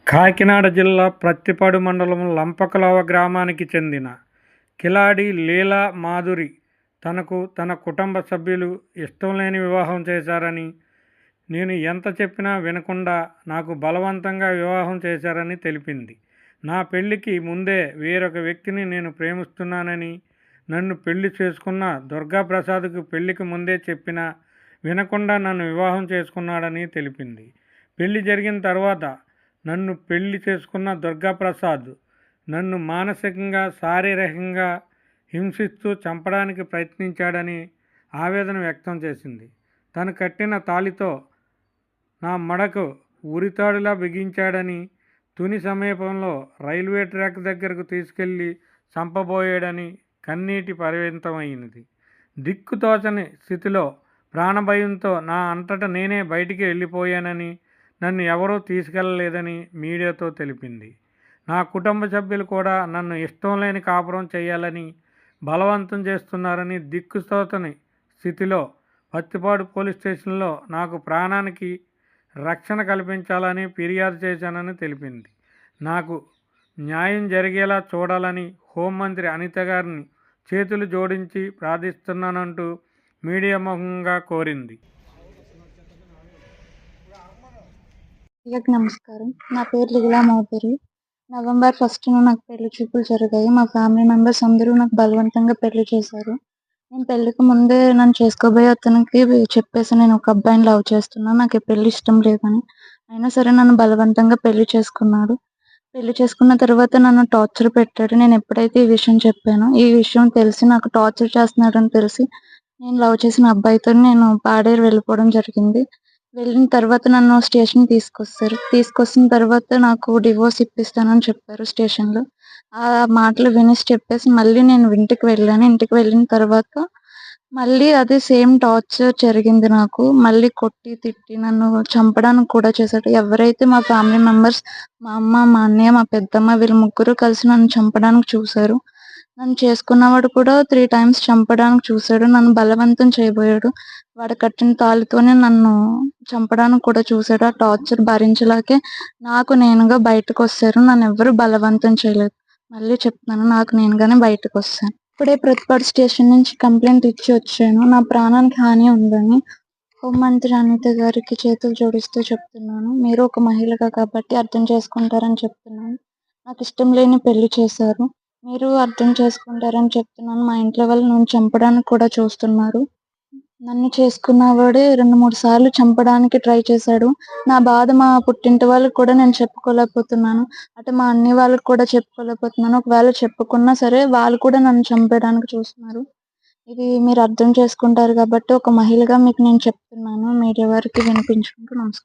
కాకినాడ జిల్లా ప్రత్తిపాడు మండలం లంపకలవ గ్రామానికి చెందిన కిలాడి లీలా మాధురి తనకు తన కుటుంబ సభ్యులు ఇష్టం లేని వివాహం చేశారని, నేను ఎంత చెప్పినా వినకుండా నాకు బలవంతంగా వివాహం చేశారని తెలిపింది. నా పెళ్లికి ముందే వేరొక వ్యక్తిని నేను ప్రేమిస్తున్నానని, నన్ను పెళ్లి చేసుకున్న దుర్గాప్రసాద్కు పెళ్లికి ముందే చెప్పినా వినకుండా నన్ను వివాహం చేసుకున్నాడని తెలిపింది. పెళ్లి జరిగిన తర్వాత నన్ను పెళ్లి చేసుకున్న దుర్గాప్రసాద్ నన్ను మానసికంగా, శారీరకంగా హింసిస్తూ చంపడానికి ప్రయత్నించాడని ఆవేదన వ్యక్తం చేసింది. తను కట్టిన తాళితో నా మెడకు ఉరితాడులా బిగించాడని, తుని సమీపంలో రైల్వే ట్రాక్ దగ్గరకు తీసుకెళ్లి చంపబోయాడని కన్నీటి పర్యంతమైంది. దిక్కుతోచని స్థితిలో ప్రాణభయంతో నా అంతట నేనే బయటికి వెళ్ళిపోయానని, నన్ను ఎవరూ తీసుకెళ్లలేదని మీడియాతో తెలిపింది. నా కుటుంబ సభ్యులు కూడా నన్ను ఇష్టం లేని కాపురం చేయాలని బలవంతం చేస్తున్నారని, దిక్కుతోచని స్థితిలో ప్రత్తిపాడు పోలీస్ స్టేషన్లో నాకు ప్రాణానికి రక్షణ కల్పించాలని ఫిర్యాదు చేశానని తెలిపింది. నాకు న్యాయం జరిగేలా చూడాలని హోంమంత్రి అనిత గారిని చేతులు జోడించి ప్రార్థిస్తున్నానంటూ మీడియా ముఖంగా కోరింది. నమస్కారం. నా పేరు లీలా మాధురి. నవంబర్ 1న నాకు పెళ్లి చూపులు జరిగాయి. మా ఫ్యామిలీ మెంబర్స్ అందరూ నాకు బలవంతంగా పెళ్లి చేశారు. నేను పెళ్లికి ముందే నన్ను చేసుకోబోయే అతనికి చెప్పేసి నేను ఒక అబ్బాయిని లవ్ చేస్తున్నాను, నాకు ఈ పెళ్లి ఇష్టం లేదని. అయినా సరే నన్ను బలవంతంగా పెళ్లి చేసుకున్నాడు. పెళ్లి చేసుకున్న తర్వాత నన్ను టార్చర్ పెట్టాడు. నేను ఎప్పుడైతే ఈ విషయం చెప్పానో, ఈ విషయం తెలిసి నాకు టార్చర్ చేస్తున్నాడని తెలిసి నేను లవ్ చేసిన అబ్బాయితో నేను పాడేరు వెళ్ళిపోవడం జరిగింది. వెళ్ళిన తర్వాత నన్ను స్టేషన్‌కి తీసుకొస్తారు. తీసుకొచ్చిన తర్వాత నాకు డివోర్స్ ఇప్పిస్తానని చెప్పారు స్టేషన్‌లో. ఆ మాటలు వినేసి చెప్పేసి మళ్ళీ నేను ఇంటికి వెళ్ళాను. ఇంటికి వెళ్ళిన తర్వాత మళ్ళీ అదే సేమ్ టార్చర్ జరిగింది నాకు. మళ్ళీ కొట్టి, తిట్టి నన్ను చంపడానికి కూడా చేశాడు. ఎవరైతే మా ఫ్యామిలీ మెంబర్స్, మా అమ్మ, మా అన్నయ్య, మా పెద్దమ్మ వీళ్ళు ముగ్గురు కలిసి నన్ను చంపడానికి చూశారు. నన్ను చేసుకున్నవాడు కూడా 3 టైమ్స్ చంపడానికి చూశాడు. నన్ను బలవంతం చేయబోయాడు. వాడు కట్టిన తాళితోనే నన్ను చంపడానికి కూడా చూశాడు. ఆ టార్చర్ భరించలేకే నాకు నేనుగా బయటకొచ్చారు. నన్నెవ్వరు బలవంతం చేయలేదు. మళ్ళీ చెప్తున్నాను, నాకు నేనుగానే బయటకొచ్చాను. ఇప్పుడే ప్రతిపాడు స్టేషన్ నుంచి కంప్లైంట్ ఇచ్చి వచ్చాను. నా ప్రాణానికి హాని ఉందని హోంమంత్రి అనిత గారికి చేతులు జోడిస్తూ చెప్తున్నాను. మీరు ఒక మహిళగా కాబట్టి అర్థం చేసుకుంటారని చెప్తున్నాను. నాకు ఇష్టం లేని పెళ్లి చేశారు. మీరు అర్థం చేసుకుంటారని చెప్తున్నాను. మా ఇంట్లో వాళ్ళు నన్ను చంపడానికి కూడా చూస్తున్నారు. నన్ను చేసుకున్నవాడే 2, 3 సార్లు చంపడానికి ట్రై చేశాడు. నా బాధ మా పుట్టింటి వాళ్ళకి కూడా నేను చెప్పుకోలేకపోతున్నాను. అటు మా అన్నయ్య వాళ్ళకి కూడా చెప్పుకోలేకపోతున్నాను. ఒకవేళ చెప్పుకున్నా సరే వాళ్ళు కూడా నన్ను చంపేయడానికి చూస్తున్నారు. ఇది మీరు అర్థం చేసుకుంటారు కాబట్టి ఒక మహిళగా మీకు నేను చెప్తున్నాను. మీడియా వారికి వినిపించుకుంటూ నమస్కారం.